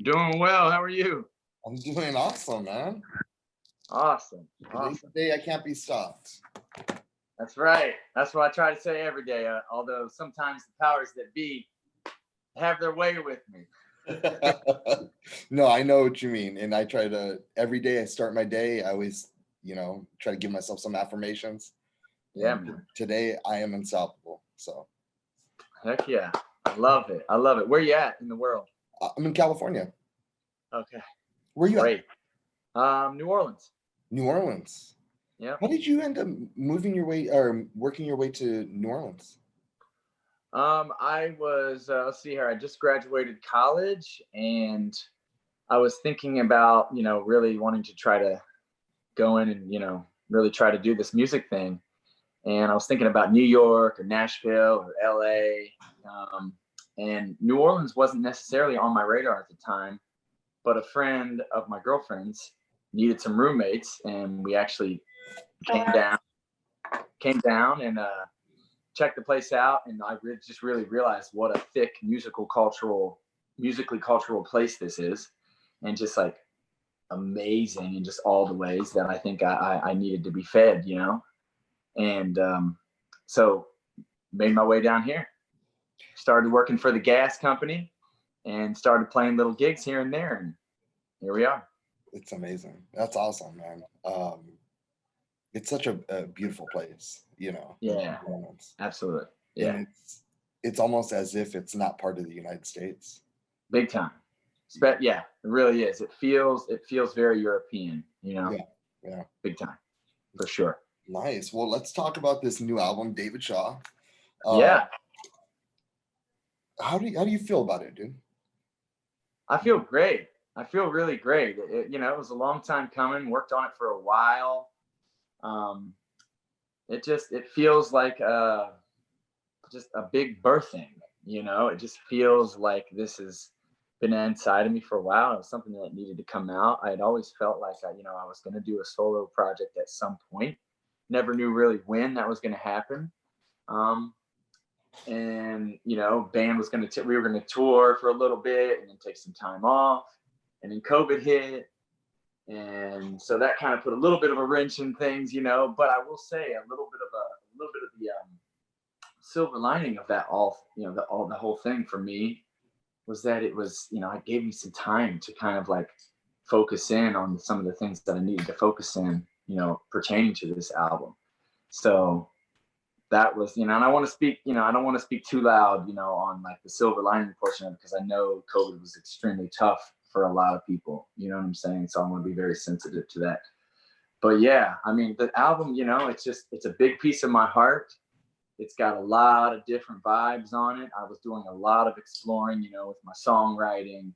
Doing well. How are you? I'm doing awesome, man. Awesome. Today's the day I can't be stopped. That's right. That's what I try to say every day. Although sometimes the powers that be have their way with me. No, I know what you mean. And I try to, every day I start my day, I always, try to give myself some affirmations. Yeah, And man. today I am unstoppable. So Heck yeah. I love it. I love it. Where you at in the world? I'm in California. Okay. Where you Great. New Orleans. New Orleans. Yeah. How did you end up moving your way or working your way to New Orleans? I was, let's see here. I just graduated college and I was thinking about, really wanting to try to go in and, really try to do this music thing. And I was thinking about New York or Nashville or LA. And New Orleans wasn't necessarily on my radar at the time, but a friend of my girlfriend's needed some roommates, and we actually came down and checked the place out. And I just really realized what a thick musically cultural place this is, and just like amazing in just all the ways that I think I needed to be fed, And so made my way down here, started working for the gas company and started playing little gigs here and there. And here we are. It's amazing. That's awesome, man. It's such a beautiful place, Yeah, absolutely. Yeah. And it's almost as if it's not part of the United States. Big time. Yeah, it really is. It feels very European, Yeah. Big time, for sure. Nice. Well, let's talk about this new album, David Shaw. Yeah. How do you feel about it, dude? I feel great. I feel really great. It was a long time coming. Worked on it for a while. It feels like just a big birthing. It just feels like this has been inside of me for a while. It was something that needed to come out. I had always felt like I was going to do a solo project at some point. Never knew really when that was going to happen. And band was we were going to tour for a little bit and then take some time off, and then COVID hit, and so that kind of put a little bit of a wrench in things, but I will say a little bit of the silver lining of that the whole thing for me was that it was, it gave me some time to kind of like focus in on some of the things that I needed to focus in, pertaining to this album. So that was, and I want to speak, I don't want to speak too loud, on like the silver lining portion of it, because I know COVID was extremely tough for a lot of people, you know what I'm saying? So I want to be very sensitive to that. But yeah, I mean, the album, it's a big piece of my heart. It's got a lot of different vibes on it. I was doing a lot of exploring, with my songwriting,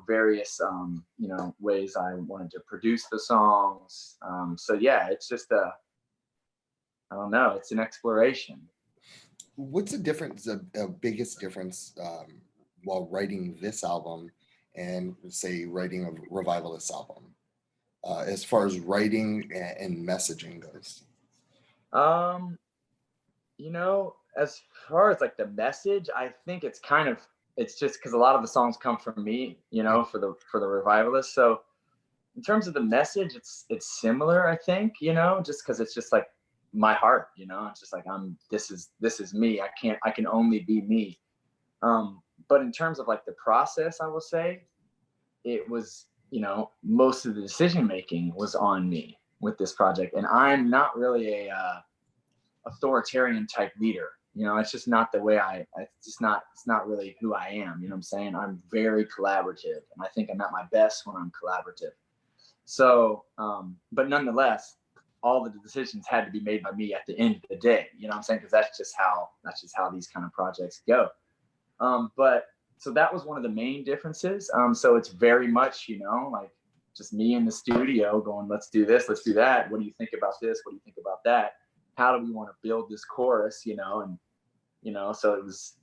various, ways I wanted to produce the songs. So yeah, it's just I don't know, it's an exploration. What's the difference, the biggest difference while writing this album and say writing a Revivalists album, as far as writing and messaging goes? As far as like the message, I think it's just because a lot of the songs come from me, for the Revivalists. So in terms of the message, it's similar, I think, just because it's just like my heart, it's just like this is me. I can only be me. But in terms of like the process, I will say it was, most of the decision making was on me with this project, and I'm not really a authoritarian type leader. It's just not the way it's not really who I am. You know what I'm saying? I'm very collaborative, and I think I'm at my best when I'm collaborative. So, but nonetheless, all the decisions had to be made by me at the end of the day. You know what I'm saying? Because that's just how these kind of projects go. But so that was one of the main differences. So it's very much, like just me in the studio going, let's do this, let's do that. What do you think about this? What do you think about that? How do we want to build this chorus? And so it was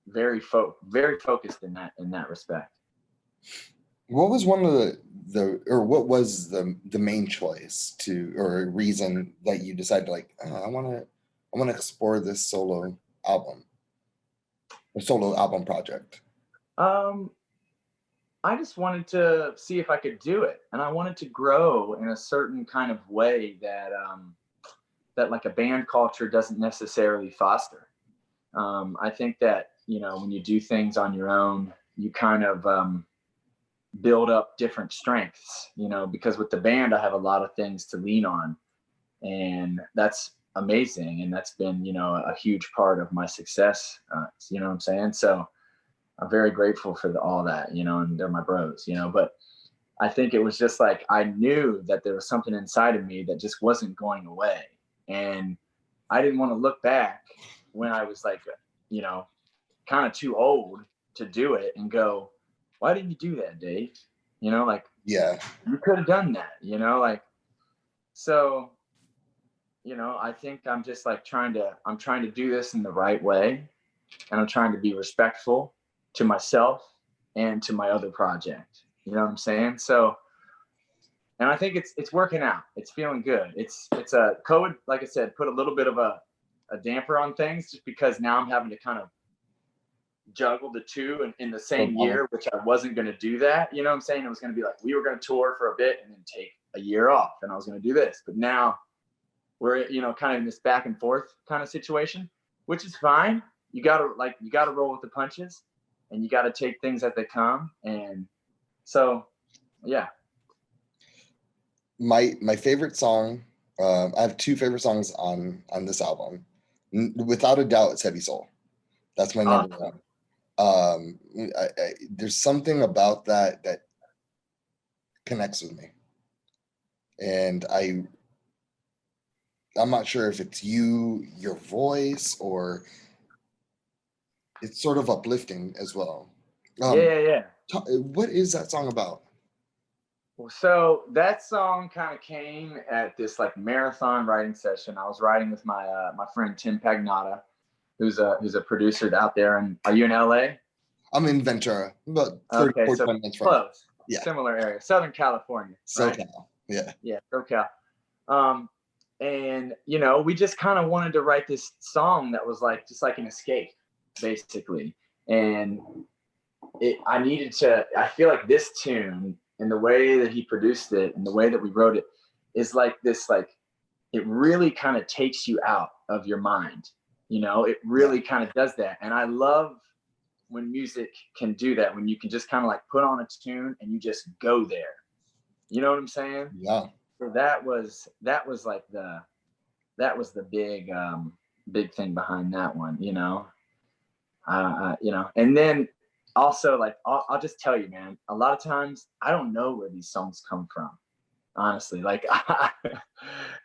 very focused in that respect. What was one of what was the main choice or reason that you decided I want to explore this solo album project? I just wanted to see if I could do it, and I wanted to grow in a certain kind of way that that like a band culture doesn't necessarily foster. I think that, you know, when you do things on your own, you kind of build up different strengths, you know, because with the band, I have a lot of things to lean on, and that's amazing. And that's been, you know, a huge part of my success. You know what I'm saying? So I'm very grateful for all that, you know, and they're my bros, you know, but I think it was just like, I knew that there was something inside of me that just wasn't going away. And I didn't want to look back when I was like, you know, kind of too old to do it and go, why didn't you do that, Dave? You know, like, Yeah. you could have done that, you know, like, so, you know, I think I'm just like I'm trying to do this in the right way. And I'm trying to be respectful to myself and to my other project. You know what I'm saying? So, and I think it's working out. It's feeling good. It's a COVID, like I said, put a little bit of a damper on things, just because now I'm having to kind of juggle the two in the same year, which I wasn't going to do that. You know what I'm saying? It was going to be like, we were going to tour for a bit and then take a year off, and I was going to do this. But now we're, you know, kind of in this back and forth kind of situation, which is fine. You gotta roll with the punches, and you gotta take things as they come. And so, yeah. My favorite song, I have two favorite songs on this album. Without a doubt, it's Heavy Soul. That's my number one. There's something about that connects with me, and I'm not sure if it's your voice, or it's sort of uplifting as well. Yeah. What is that song about? So that song kind of came at this like marathon writing session. I was writing with my my friend Tim Pagnotta, who's a producer out there. And are you in LA? I'm in Ventura, about 30, okay, 45 so minutes from. Close. Yeah. Similar area, Southern California. Right? SoCal. Yeah. Yeah, SoCal. And you know, we just kind of wanted to write this song that was like just like an escape, basically. And I feel like this tune and the way that he produced it and the way that we wrote it is like this, like, it really kind of takes you out of your mind. You know, it really kind of does that. And I love when music can do that, when you can just kind of like put on a tune and you just go there. You know what I'm saying? Yeah. So that was like that was the big thing behind that one, you know. You know, and then also, like, I'll just tell you, man, a lot of times I don't know where these songs come from, honestly. Like,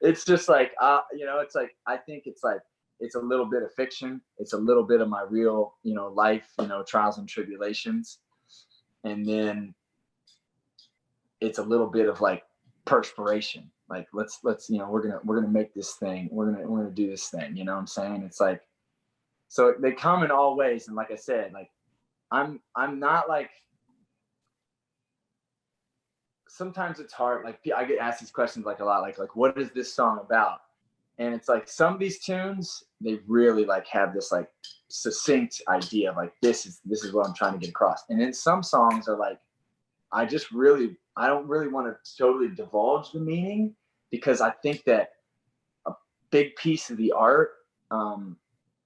it's just like, you know, it's like, I think it's like, it's a little bit of fiction. It's a little bit of my real, you know, life, you know, trials and tribulations. And then it's a little bit of like perspiration. Like, let's, you know, we're going to make this thing. We're going to do this thing. You know what I'm saying? It's like, so they come in all ways. And like I said, like, I'm not like, sometimes it's hard. Like, I get asked these questions like a lot, like what is this song about? And it's like, some of these tunes, they really like have this like succinct idea of like, this is what I'm trying to get across. And then some songs are like, I don't really want to totally divulge the meaning, because I think that a big piece of the art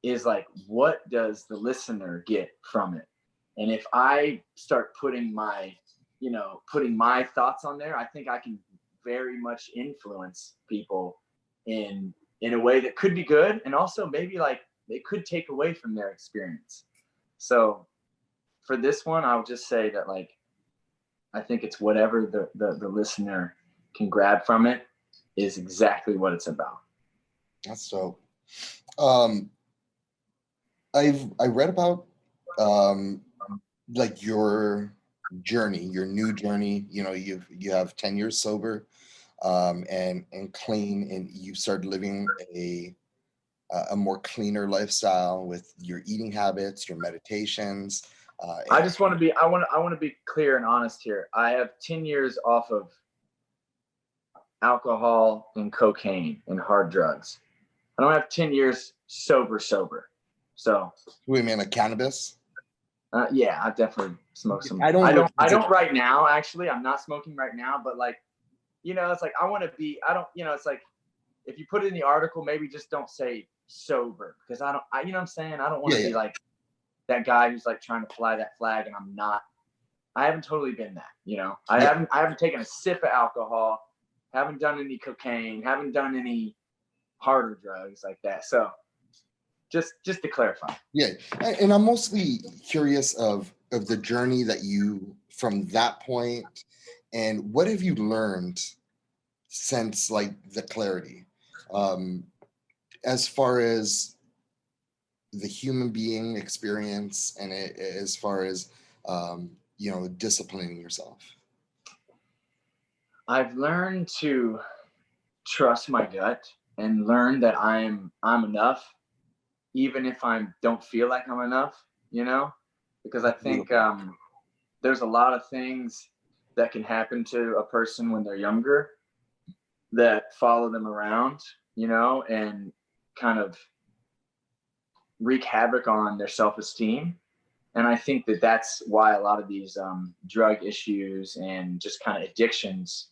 is like, what does the listener get from it? And if I start putting my thoughts on there, I think I can very much influence people in a way that could be good, and also maybe like they could take away from their experience. So for this one, I'll just say that, like, I think it's whatever the listener can grab from it is exactly what it's about. That's dope. I read about like your journey, your new journey. You know, you have 10 years sober, and clean, and you started living a more cleaner lifestyle with your eating habits, your meditations. I just want to be, I want to be clear and honest here. I have 10 years off of alcohol and cocaine and hard drugs. I don't have 10 years sober. So wait, man, like cannabis? Yeah, I definitely smoke some. I don't know. I don't right now. Actually, I'm not smoking right now. But like, it's like I want to be. I don't. It's like if you put it in the article, maybe just don't say sober because I don't. You know what I'm saying? I don't want to be like that guy who's like trying to fly that flag, and I'm not. I haven't totally been that. I haven't taken a sip of alcohol. Haven't done any cocaine. Haven't done any harder drugs like that. So just to clarify. Yeah, and I'm mostly curious of the journey that you from that point, and what have you learned since like the clarity, as far as the human being experience, and as far as disciplining yourself. I've learned to trust my gut and learn that I'm enough, even if I don't feel like I'm enough. Because I think there's a lot of things that can happen to a person when they're younger that follow them around, and kind of wreak havoc on their self-esteem. And I think that that's why a lot of these drug issues and just kind of addictions,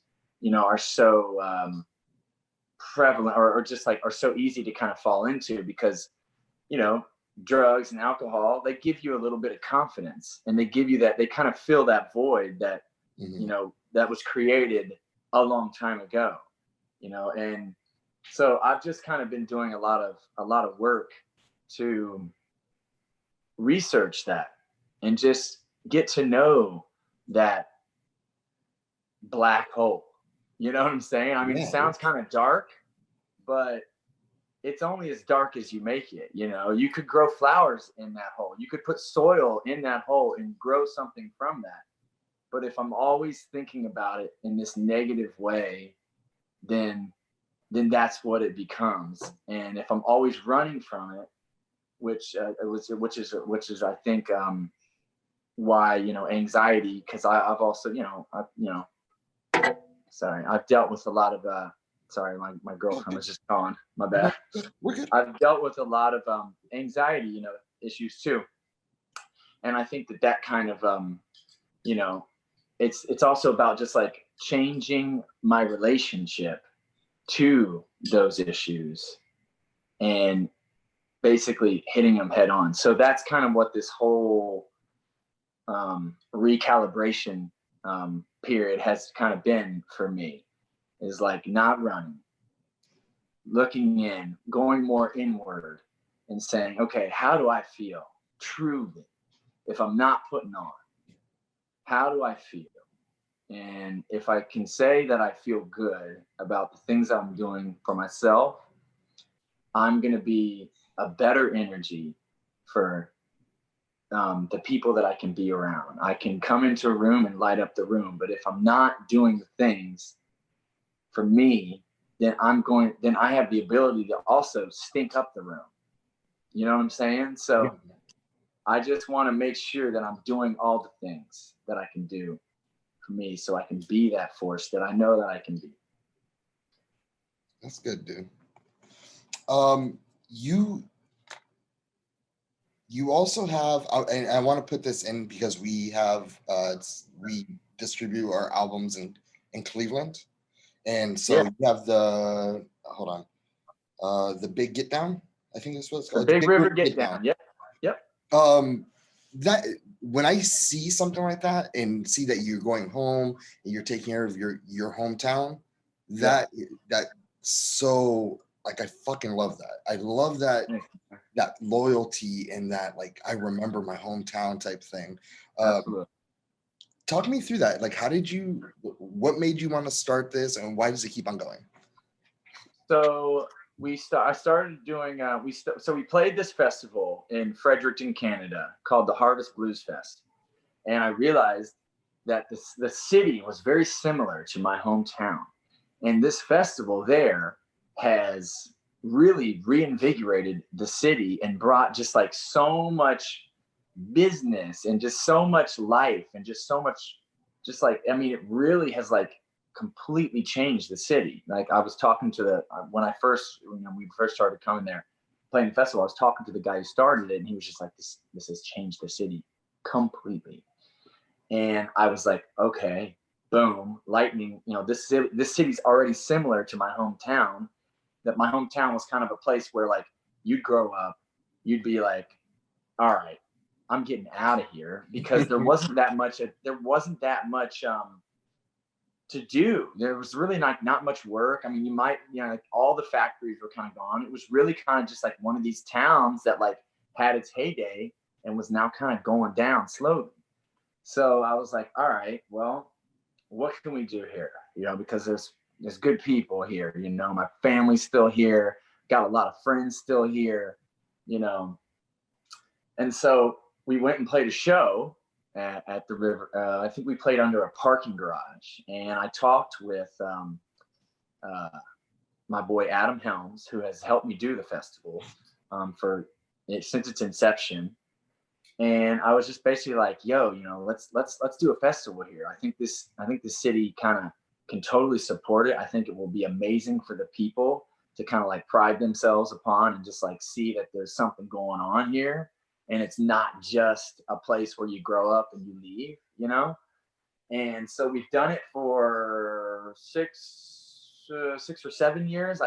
are so prevalent or just like are so easy to kind of fall into because, drugs and alcohol, they give you a little bit of confidence and they give you that, they kind of fill that void that, that was created a long time ago, and so I've just kind of been doing a lot of work to research that and just get to know that black hole. You know what I'm saying? I mean, it sounds kind of dark, but it's only as dark as you make it. You could grow flowers in that hole. You could put soil in that hole and grow something from that. But if I'm always thinking about it in this negative way, then that's what it becomes. And if I'm always running from it, which is I think why anxiety, because I've also sorry, I've dealt with a lot of sorry, my girlfriend was just calling, my bad. I've dealt with a lot of anxiety issues too, and I think that kind of it's also about just like changing my relationship to those issues and basically hitting them head on. So that's kind of what this whole recalibration period has kind of been for me, is like not running, looking in, going more inward and saying, okay, how do I feel truly if I'm not putting on? How do I feel? And if I can say that I feel good about the things I'm doing for myself, I'm going to be a better energy for the people that I can be around. I can come into a room and light up the room, but if I'm not doing the things for me, then I have the ability to also stink up the room. You know what I'm saying? So I just want to make sure that I'm doing all the things that I can do for me so I can be that force that I know that I can be. That's good, dude. You also have, and I want to put this in because we have, we distribute our albums in Cleveland. And so you have the, hold on, the Big Get Down, I think that's what it's called. The Big River Get Down. Yep. That when I see something like that and see that you're going home and you're taking care of your hometown, that so like, I fucking love that. I love that loyalty and that like I remember my hometown type thing. Talk me through that. Like, what made you want to start this, and why does it keep on going? So I started doing so we played this festival in Fredericton, Canada, called the Harvest Blues Fest, and I realized that the city was very similar to my hometown, and this festival there has really reinvigorated the city and brought just like so much business and just so much life and just so much, just like, I mean, it really has like completely changed the city. Like I was talking to when we first started coming there, playing the festival, I was talking to the guy who started it, and he was just like, this has changed the city completely. And I was like, okay, boom, lightning. You know, this city's already similar to my hometown. That my hometown was kind of a place where like you'd grow up, you'd be like, all right, I'm getting out of here, because there wasn't that much. To do. There was really not much work. I mean, like all the factories were kind of gone. It was really kind of just like one of these towns that like had its heyday and was now kind of going down slowly. So I was like, all right, well, what can we do here? You know, because there's good people here. You know, my family's still here. Got a lot of friends still here. You know, and so we went and played a show at the river. I think we played under a parking garage, and I talked with my boy Adam Helms, who has helped me do the festival since its inception. And I was just basically like, yo, you know, let's do a festival here. I think the city kind of can totally support it. I think it will be amazing for the people to kind of like pride themselves upon and just like see that there's something going on here. And it's not just a place where you grow up and you leave, you know? And so we've done it for 6 or 7 years.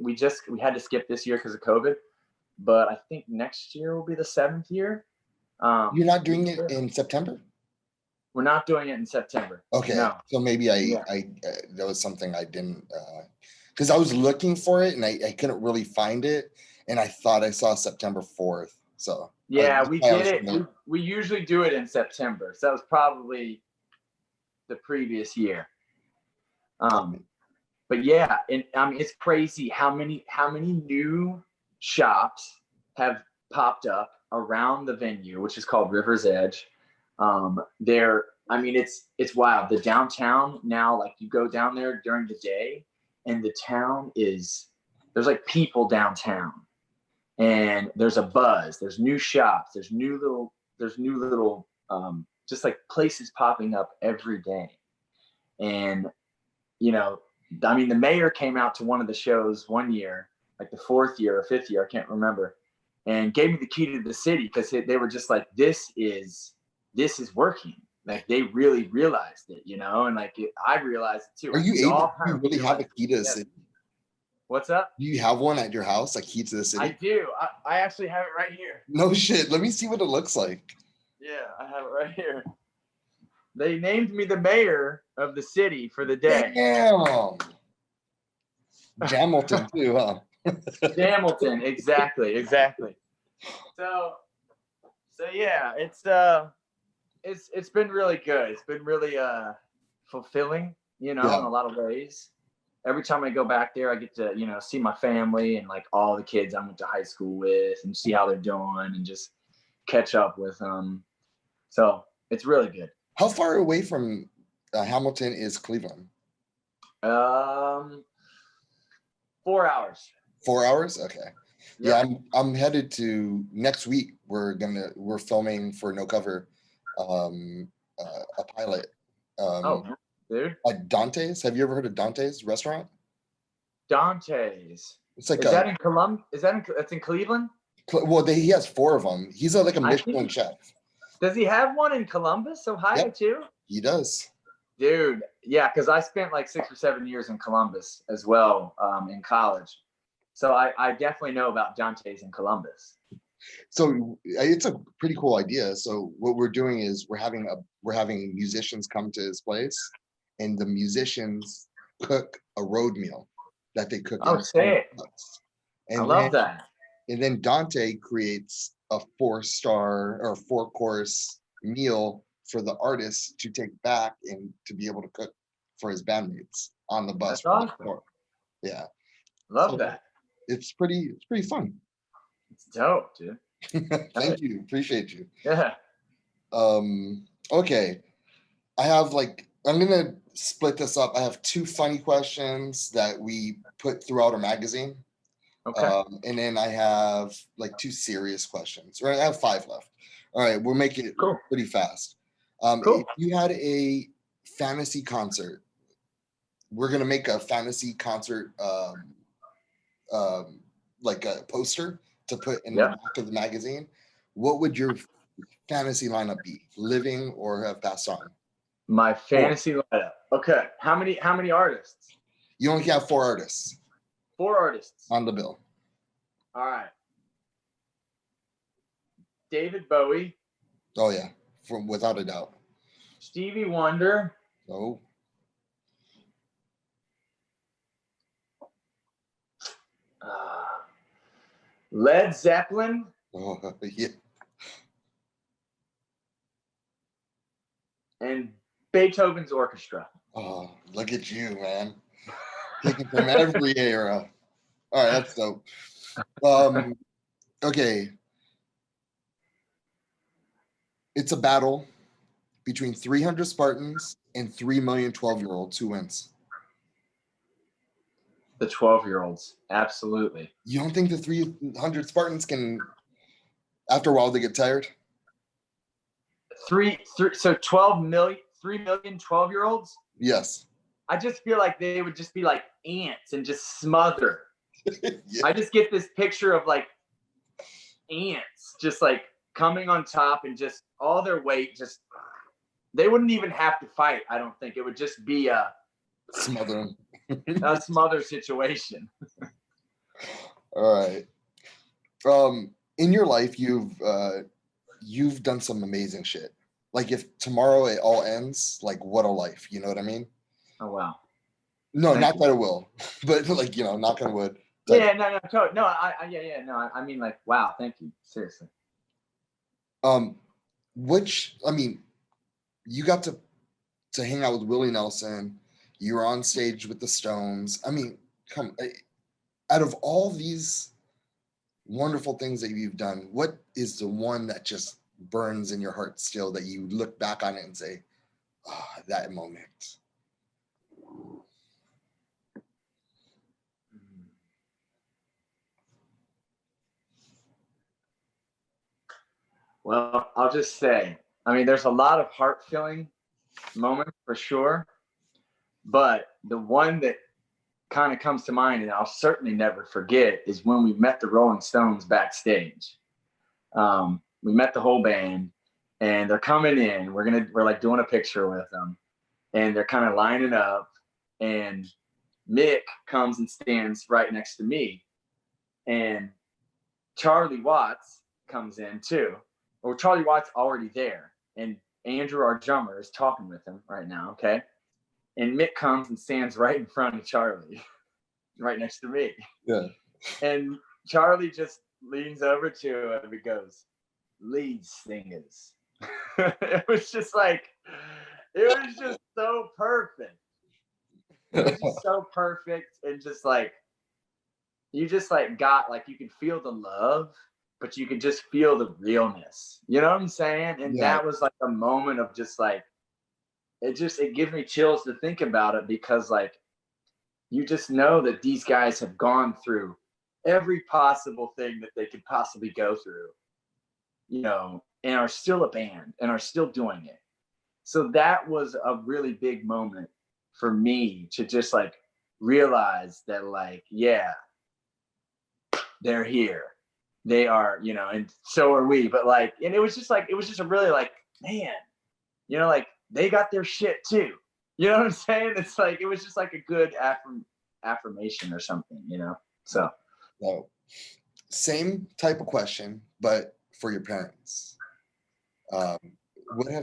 We had to skip this year because of COVID, but I think next year will be the 7th year. You're not doing it in September? We're not doing it in September. Okay. No. So maybe that was something I didn't, because I was looking for it and I couldn't really find it. And I thought I saw September 4th. So yeah, we did it. We usually do it in September. So that was probably the previous year. But yeah, and I mean, it's crazy how many new shops have popped up around the venue, which is called River's Edge. I mean, it's wild. The downtown now, like you go down there during the day, and the town there's like people downtown, and there's a buzz. There's new shops. There's new little just like places popping up every day, and you know, I mean, the mayor came out to one of the shows one year, like the 4th year or 5th year, I can't remember, and gave me the key to the city because they were just like, this is working. Like they really realized it, you know, and like I realized it too. Are you really have a key to the city? What's up? Do you have one at your house, like key to the city? I do. I actually have it right here. No shit. Let me see what it looks like. Yeah, I have it right here. They named me the mayor of the city for the day. Damn. Jamilton too, huh? Jamilton, exactly. So yeah, it's been really good. It's been really fulfilling, you know, in a lot of ways. Every time I go back there, I get to, you know, see my family and like all the kids I went to high school with and see how they're doing and just catch up with them. So it's really good. How far away from Hamilton is Cleveland? 4 hours. 4 hours? Okay. Yep. Yeah, I'm headed to next week. We're filming for No Cover a pilot. Dude. At Dante's. Have you ever heard of Dante's restaurant? Dante's. It's like that in Columbus? That's in Cleveland? Well, he has 4 of them. He's like a Michelin chef. Does he have one in Columbus, Ohio, too? He does. Dude, yeah, because I spent like 6 or 7 years in Columbus as well in college. So I definitely know about Dante's in Columbus. So it's a pretty cool idea. So what we're doing is we're having musicians come to his place, and the musicians cook a road meal that they cook. Oh, sick. I love that. And then Dante creates a 4-star or 4-course meal for the artist to take back and to be able to cook for his bandmates on the bus. That's awesome. Yeah. Love that. It's pretty fun. It's dope, dude. Thank you. Appreciate you. Yeah. Okay. I'm gonna split this up. I have 2 funny questions that we put throughout our magazine. Okay. And then I have like 2 serious questions. Right, I have 5 left. All right, we'll make it pretty fast. Cool. If you had a fantasy concert, we're gonna make a fantasy concert like a poster to put in the back of the magazine. What would your fantasy lineup be? Living or have passed on? My fantasy lineup. Okay. How many artists? You only have 4 artists 4 artists on the bill. All right. David Bowie. Oh yeah, without a doubt. Stevie Wonder. Oh. Led Zeppelin. Oh yeah. And Beethoven's Orchestra. Oh, look at you, man. Taking from every era. All right, that's dope. Okay. It's a battle between 300 Spartans and 3 million 12-year-olds. Who wins? The 12-year-olds. Absolutely. You don't think the 300 Spartans can, after a while, they get tired? So 12 million, 3 million 12-year-olds? Yes. I just feel like they would just be like ants and just smother. Yeah. I just get this picture of like ants just like coming on top and just all their weight just, they wouldn't even have to fight. I don't think it would just be a Smothering. A smother situation. All right. In your life, you've done some amazing shit. Like if tomorrow it all ends, like what a life, you know what I mean? Oh wow. No, Thank not you. that it will, but like, you know, knock on wood. Yeah, no, I mean like, wow, thank you, seriously. Which, I mean, you got to hang out with Willie Nelson. You were on stage with the Stones. I mean, out of all these wonderful things that you've done, what is the one that just burns in your heart still that you look back on it and say, ah, oh, that moment? Well, I'll just say, I mean, there's a lot of heart-filling moments for sure, but the one that kind of comes to mind, and I'll certainly never forget, is when we met the Rolling Stones backstage. We met the whole band, and they're coming in. We're like doing a picture with them, and they're kind of lining up, and Mick comes and stands right next to me, and Charlie Watts comes in too. Or Charlie Watts already there, and Andrew, our drummer, is talking with him right now. Okay, and Mick comes and stands right in front of Charlie, right next to me. Yeah. And Charlie just leans over to him and he goes, "Lead singers." It was just so perfect. It was just so perfect, and just like, you just like got like, you could feel the love, but you could just feel the realness. You know what I'm saying? And Yeah. that was like a moment of just like, it gives me chills to think about it, because like, you just know that these guys have gone through every possible thing that they could possibly go through, you know, and are still a band and are still doing it. So that was a really big moment for me to just like realize that, like, yeah, they're here. They are, you know, and so are we. But like, and it was just a really like, man, you know, like they got their shit too. You know what I'm saying? It's like, it was just like a good affirmation or something, you know? So same type of question, but for your parents. For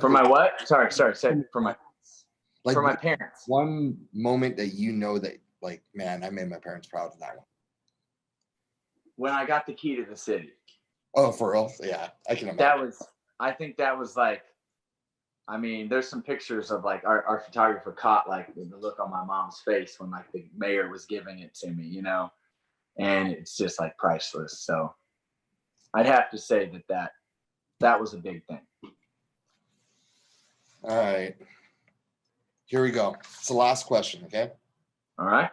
my what? Sorry. For my parents. One moment that you know that, like, man, I made my parents proud of that one. When I got the key to the city. Oh, for real? Yeah, I can imagine. I think that was like, I mean, there's some pictures of like our photographer caught like the look on my mom's face when like the mayor was giving it to me, you know, and it's just like priceless. So I'd have to say that was a big thing. All right. Here we go. It's the last question, okay? All right.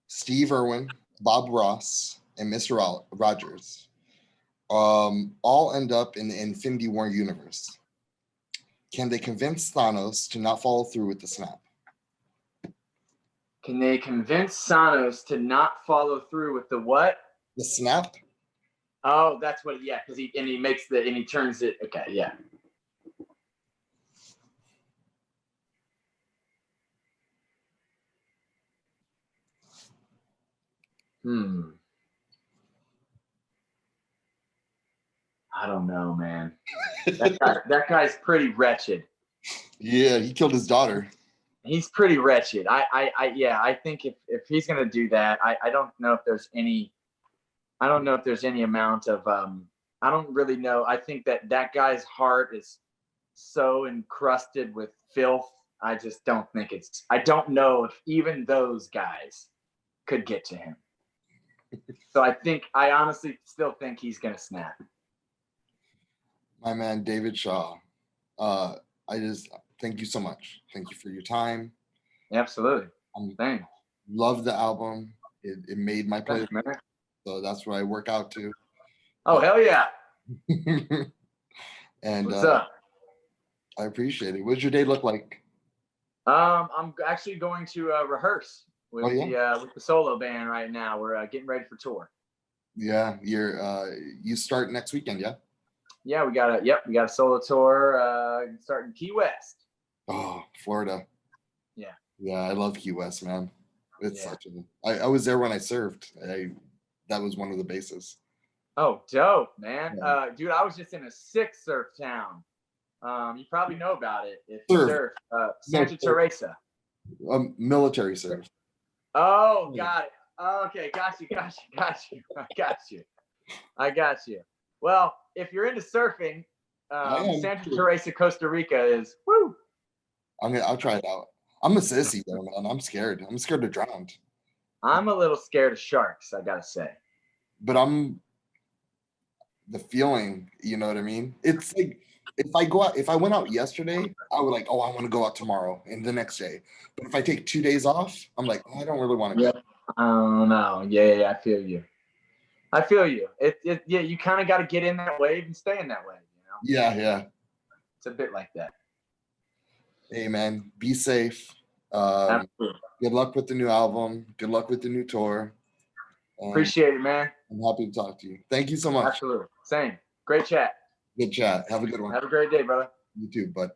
Steve Irwin, Bob Ross, and Mr. Rogers all end up in the Infinity War universe. Can they convince Thanos to not follow through with the snap? Can they convince Thanos to not follow through with the what? The snap? Oh, that's what. Yeah, because he turns it. Okay, yeah. I don't know, man. That guy's pretty wretched. Yeah, he killed his daughter. He's pretty wretched. I think if he's gonna do that, I don't know if there's any. I don't know if there's any amount of. I don't really know. I think that guy's heart is so encrusted with filth. I just don't think it's. I don't know if even those guys could get to him. So I honestly still think he's gonna snap. My man, David Shaw. I just thank you so much. Thank you for your time. Absolutely. Thanks. Love the album. It made my playlist. Thanks, so that's what I work out to. Oh, hell yeah. And what's up? I appreciate it. What does your day look like? I'm actually going to rehearse with the solo band right now. We're getting ready for tour. Yeah, you start next weekend, yeah? Yeah, we got a solo tour starting Key West. Oh, Florida. Yeah. Yeah, I love Key West, man. It's I was there when I served. That was one of the bases. Oh, dope, man. Yeah. Dude, I was just in a sick surf town. You probably know about it if you surf. Santa Teresa. Military surf. Oh, got it. Okay, got you. I got you. Well, if you're into surfing, Santa Teresa, Costa Rica is woo. I'll try it out. I'm a sissy though, man. I'm scared. I'm scared to drown. I'm a little scared of sharks, I gotta say. But the feeling, you know what I mean? It's like if I went out yesterday, I would like, oh, I want to go out tomorrow and the next day. But if I take 2 days off, I'm like, oh, I don't really want to go. I don't know. Yeah, I feel you. Yeah, you kind of got to get in that wave and stay in that wave, you know? Yeah. It's a bit like that. Hey, man, be safe. Good luck with the new album. Good luck with the new tour. Appreciate it, man. I'm happy to talk to you. Thank you so much. Absolutely. Same. Great chat. Good chat. Have a good one. Have a great day, brother. You too, bud.